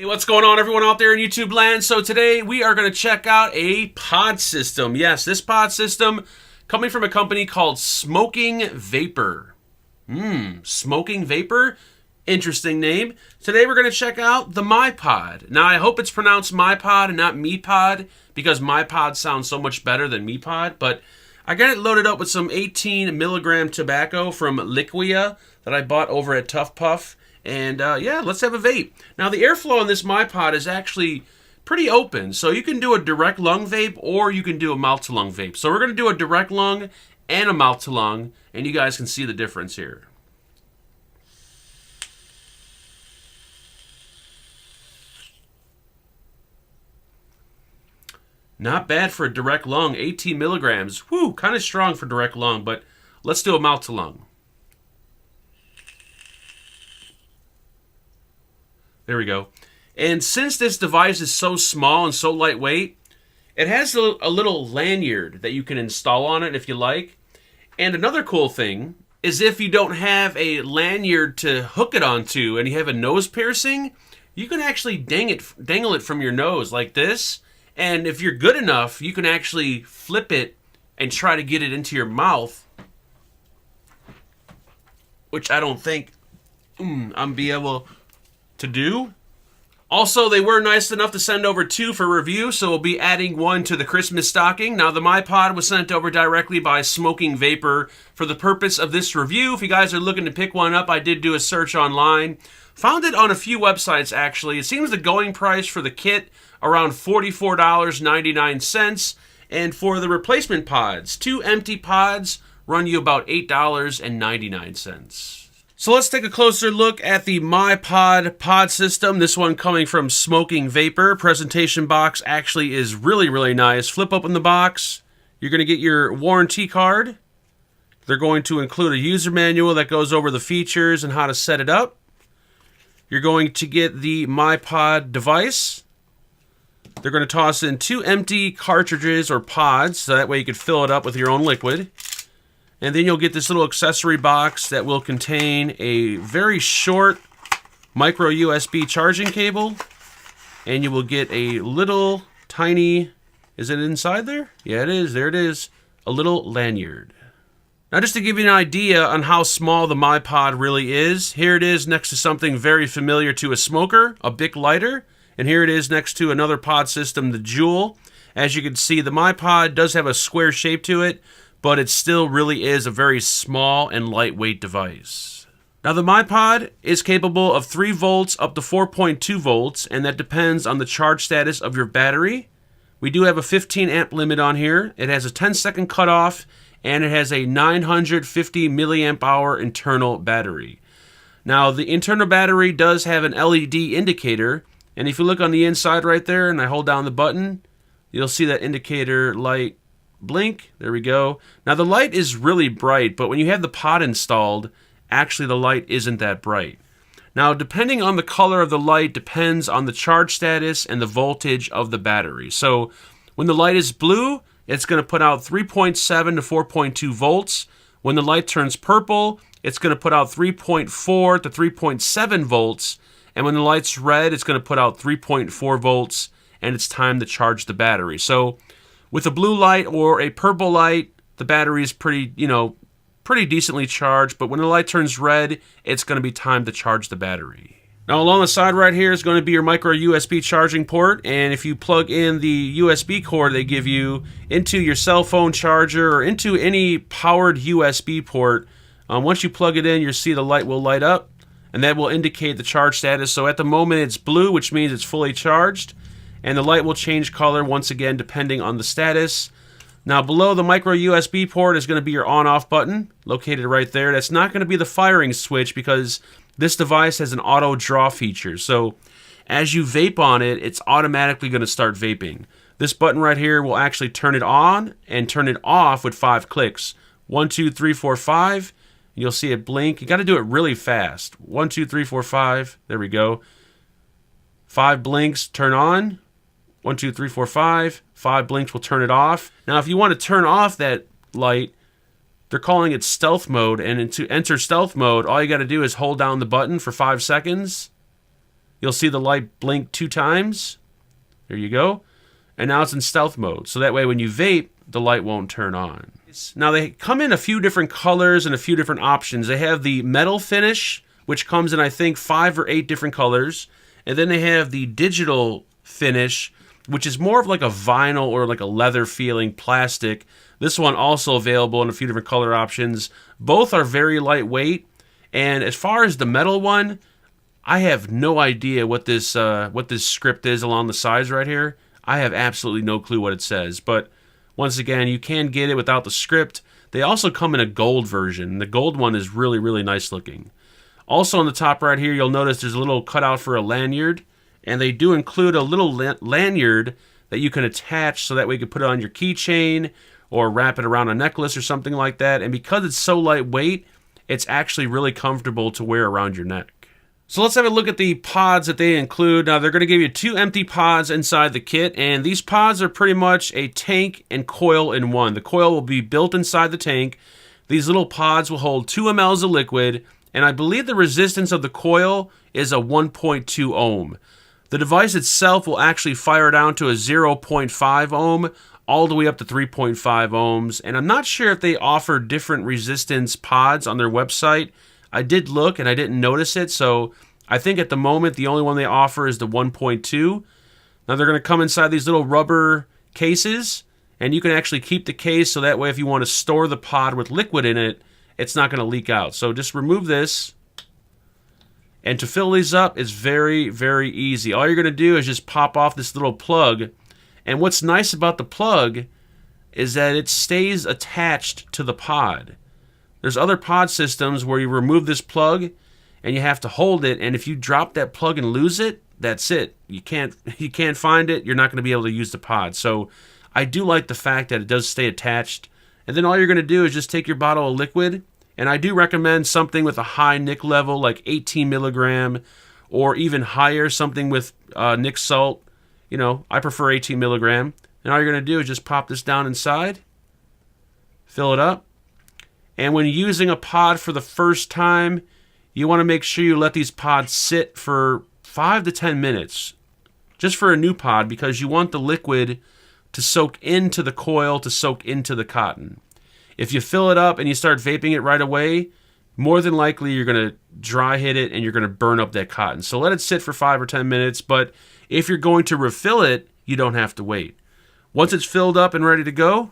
Hey, what's going on, everyone out there in YouTube land? So today we are going to check out a pod system. Yes, this pod system coming from a company called Smoking Vapor. Smoking Vapor? Interesting name. Today we're going to check out the MyPod. Now I hope it's pronounced MyPod and not MePod because MyPod sounds so much better than MePod, but I got it loaded up with some 18 milligram tobacco from Liquia that I bought over at Tough Puff. And yeah, let's have a vape. Now the airflow on this MyPod is actually pretty open. So you can do a direct lung vape or you can do a mouth to lung vape. So we're going to do a direct lung and a mouth to lung. And you guys can see the difference here. Not bad for a direct lung, 18 milligrams. Whew, kind of strong for direct lung, but let's do a mouth to lung. There we go. And since this device is so small and so lightweight, it has a little lanyard that you can install on it if you like. And another cool thing is if you don't have a lanyard to hook it onto and you have a nose piercing, you can actually dangle it from your nose like this. And if you're good enough, you can actually flip it and try to get it into your mouth, which I don't think I'm be able to do. Also, they were nice enough to send over 2 for review, so we'll be adding 1 to the Christmas stocking. Now, the MyPod was sent over directly by Smoking Vapor for the purpose of this review. If you guys are looking to pick one up, I did do a search online. Found it on a few websites, actually. It seems the going price for the kit around $44.99, and for the replacement pods, 2 empty pods run you about $8.99. So let's take a closer look at the MyPod pod system. This one coming from Smoking Vapor. Presentation box actually is really, really nice. Flip open the box. You're going to get your warranty card. They're going to include a user manual that goes over the features and how to set it up. You're going to get the MyPod device. They're going to toss in 2 empty cartridges or pods, so that way you can fill it up with your own liquid. And then you'll get this little accessory box that will contain a very short micro USB charging cable. And you will get a little tiny, is it inside there? Yeah, it is. There it is. A little lanyard. Now, just to give you an idea on how small the MyPod really is, here it is next to something very familiar to a smoker, a Bic lighter. And here it is next to another pod system, the Juul. As you can see, the MyPod does have a square shape to it, but it still really is a very small and lightweight device. Now, the MyPod is capable of 3 volts up to 4.2 volts, and that depends on the charge status of your battery. We do have a 15 amp limit on here. It has a 10-second cutoff, and it has a 950 milliamp hour internal battery. Now, the internal battery does have an LED indicator, and if you look on the inside right there, and I hold down the button, you'll see that indicator light blink. There we go. Now the light is really bright, but when you have the pod installed, actually the light isn't that bright. Now, depending on the color of the light depends on the charge status and the voltage of the battery. So when the light is blue, it's going to put out 3.7 to 4.2 volts. When the light turns purple, it's going to put out 3.4 to 3.7 volts. And when the light's red, it's going to put out 3.4 volts, and it's time to charge the battery. So with a blue light or a purple light, the battery is pretty decently charged, but when the light turns red, it's going to be time to charge the battery. Now, along the side right here is going to be your micro USB charging port, and if you plug in the USB cord they give you into your cell phone charger or into any powered USB port, once you plug it in, you'll see the light will light up, and that will indicate the charge status. So at the moment it's blue, which means it's fully charged. And the light will change color once again depending on the status. Now below the micro USB port is going to be your on-off button located right there. That's not going to be the firing switch because this device has an auto draw feature. So as you vape on it, it's automatically going to start vaping. This button right here will actually turn it on and turn it off with 5 clicks. 1, 2, 3, 4, 5. You'll see it blink. You got to do it really fast. 1, 2, 3, 4, 5. There we go. 5 blinks, turn on. 1, 2, 3, 4, 5. 5 blinks will turn it off. Now, if you want to turn off that light, they're calling it stealth mode. And to enter stealth mode, all you got to do is hold down the button for 5 seconds. you'll see the light blink 2 times. There you go. And now it's in stealth mode. So that way when you vape, the light won't turn on. Now they come in a few different colors and a few different options. They have the metal finish, which comes in I think 5 or 8 different colors. And then they have the digital finish, which is more of like a vinyl or like a leather feeling plastic. This one also available in a few different color options. Both are very lightweight. And as far as the metal one, I have no idea what this script is along the sides right here. I have absolutely no clue what it says. But once again, you can get it without the script. They also come in a gold version. The gold one is really, really nice looking. Also on the top right here, you'll notice there's a little cutout for a lanyard. And they do include a little lanyard that you can attach so that way you can put it on your keychain or wrap it around a necklace or something like that. And because it's so lightweight, it's actually really comfortable to wear around your neck. So let's have a look at the pods that they include. Now they're going to give you 2 empty pods inside the kit, and these pods are pretty much a tank and coil in one. The coil will be built inside the tank. These little pods will hold 2 mLs of liquid, and I believe the resistance of the coil is a 1.2 ohm. The device itself will actually fire down to a 0.5 ohm all the way up to 3.5 ohms, and I'm not sure if they offer different resistance pods on their website. I did look and I didn't notice it, so I think at the moment the only one they offer is the 1.2. Now they're going to come inside these little rubber cases, and you can actually keep the case so that way if you want to store the pod with liquid in it, it's not going to leak out. So just remove this, and to fill these up is very, very easy. All you're going to do is just pop off this little plug, and what's nice about the plug is that it stays attached to the pod. There's other pod systems where you remove this plug and you have to hold it, and if you drop that plug and lose it, that's it. You can't find it. You're not going to be able to use the pod. So I do like the fact that it does stay attached. And then all you're going to do is just take your bottle of liquid, and I do recommend something with a high nic level like 18 milligram or even higher, something with nic salt. You know, I prefer 18 milligram. And all you're going to do is just pop this down inside, fill it up. And when using a pod for the first time, you want to make sure you let these pods sit for 5 to 10 minutes, just for a new pod, because you want the liquid to soak into the coil, to soak into the cotton. If you fill it up and you start vaping it right away, more than likely you're going to dry hit it and you're going to burn up that cotton. So let it sit for 5 or 10 minutes, but if you're going to refill it, you don't have to wait. Once it's filled up and ready to go,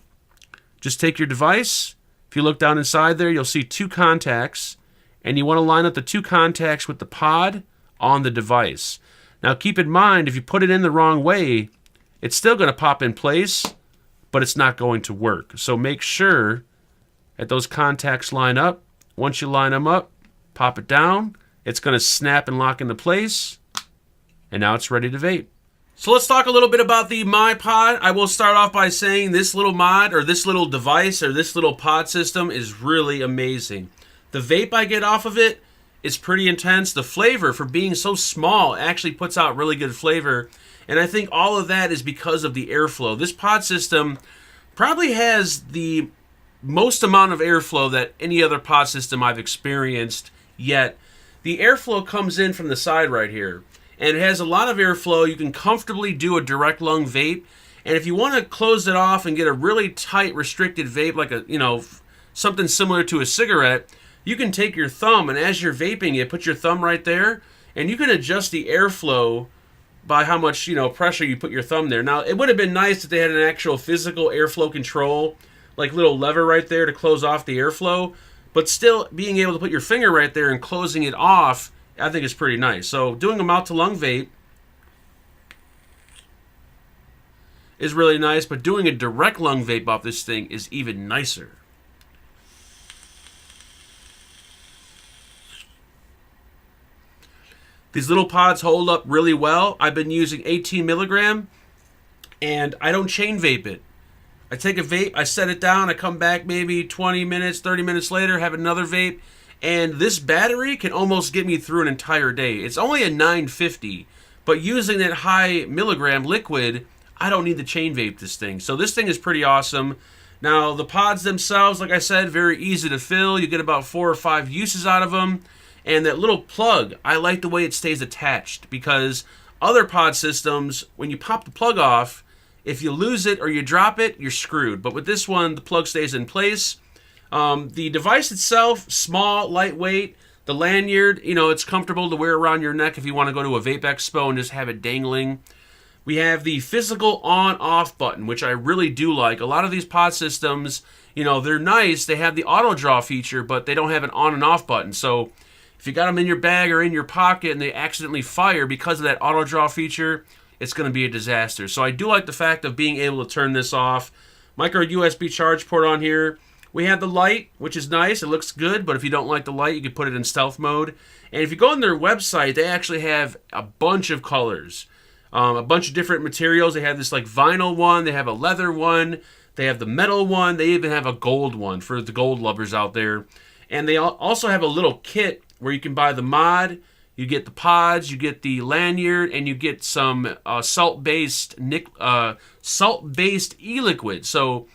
just take your device. If you look down inside there, you'll see 2 contacts, and you want to line up the 2 contacts with the pod on the device. Now keep in mind, if you put it in the wrong way, it's still going to pop in place, but it's not going to work. So make sure that those contacts line up. Once you line them up, pop it down. It's going to snap and lock into place, and now it's ready to vape. So let's talk a little bit about the MyPod. I will start off by saying this little mod, or this little device, or this little pod system is really amazing. The vape I get off of it is pretty intense. The flavor, for being so small, actually puts out really good flavor. And I think all of that is because of the airflow. This pod system probably has the most amount of airflow that any other pod system I've experienced yet. The airflow comes in from the side right here, and it has a lot of airflow. You can comfortably do a direct lung vape, and if you want to close it off and get a really tight restricted vape, like a, you know, something similar to a cigarette, you can take your thumb, and as you're vaping it, put your thumb right there, and you can adjust the airflow by how much, you know, pressure you put your thumb there. Now, it would have been nice if they had an actual physical airflow control, like little lever right there to close off the airflow, but still being able to put your finger right there and closing it off, I think is pretty nice. So doing a mouth-to-lung vape is really nice, but doing a direct lung vape off this thing is even nicer. These little pods hold up really well. I've been using 18 milligram, and I don't chain vape it. I take a vape, I set it down, I come back maybe 20 minutes, 30 minutes later, have another vape, and this battery can almost get me through an entire day. It's only a 950, but using that high milligram liquid, I don't need to chain vape this thing. So this thing is pretty awesome. Now, the pods themselves, like I said, very easy to fill. You get about 4 or 5 uses out of them. And that little plug, I like the way it stays attached, because other pod systems, when you pop the plug off, if you lose it or you drop it, you're screwed. But with this one, the plug stays in place. The device itself, small, lightweight. The lanyard, you know, it's comfortable to wear around your neck if you want to go to a Vape Expo and just have it dangling. We have the physical on-off button, which I really do like. A lot of these pod systems, you know, they're nice. They have the auto draw feature, but they don't have an on and off button. So if you got them in your bag or in your pocket and they accidentally fire because of that auto draw feature, it's going to be a disaster. So I do like the fact of being able to turn this off. Micro USB charge port on here. We have the light, which is nice. It looks good, but if you don't like the light, you can put it in stealth mode. And if you go on their website, they actually have a bunch of colors. A bunch of different materials. They have this like vinyl one. They have a leather one. They have the metal one. They even have a gold one for the gold lovers out there. And they also have a little kit where you can buy the mod. You get the pods, you get the lanyard, and you get some salt-based e-liquid. So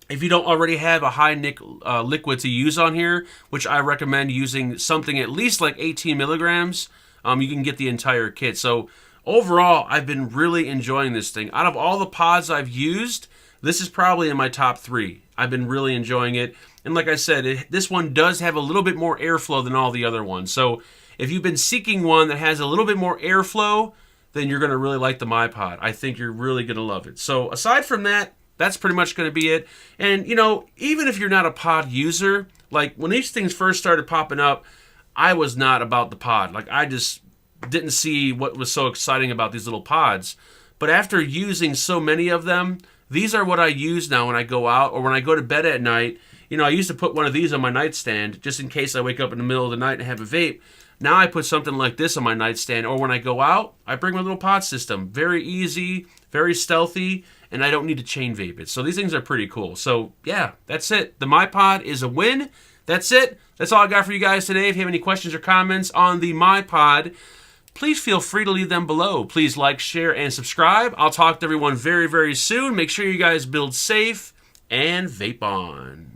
if you don't already have a high nic liquid to use on here, which I recommend using something at least like 18 milligrams, you can get the entire kit. So overall, I've been really enjoying this thing. Out of all the pods I've used, this is probably in my top 3. I've been really enjoying it. And like I said, this one does have a little bit more airflow than all the other ones. So if you've been seeking one that has a little bit more airflow, then you're going to really like the MyPod. I think you're really going to love it. So aside from that, that's pretty much going to be it. And, you know, even if you're not a pod user, like when these things first started popping up, I was not about the pod. Like I just didn't see what was so exciting about these little pods. But after using so many of them, these are what I use now when I go out or when I go to bed at night. You know, I used to put one of these on my nightstand just in case I wake up in the middle of the night and have a vape. Now I put something like this on my nightstand, or when I go out, I bring my little pod system. Very easy, very stealthy, and I don't need to chain vape it. So these things are pretty cool. So yeah, that's it. The MyPod is a win. That's it. That's all I got for you guys today. If you have any questions or comments on the MyPod, please feel free to leave them below. Please like, share, and subscribe. I'll talk to everyone very, very soon. Make sure you guys build safe and vape on.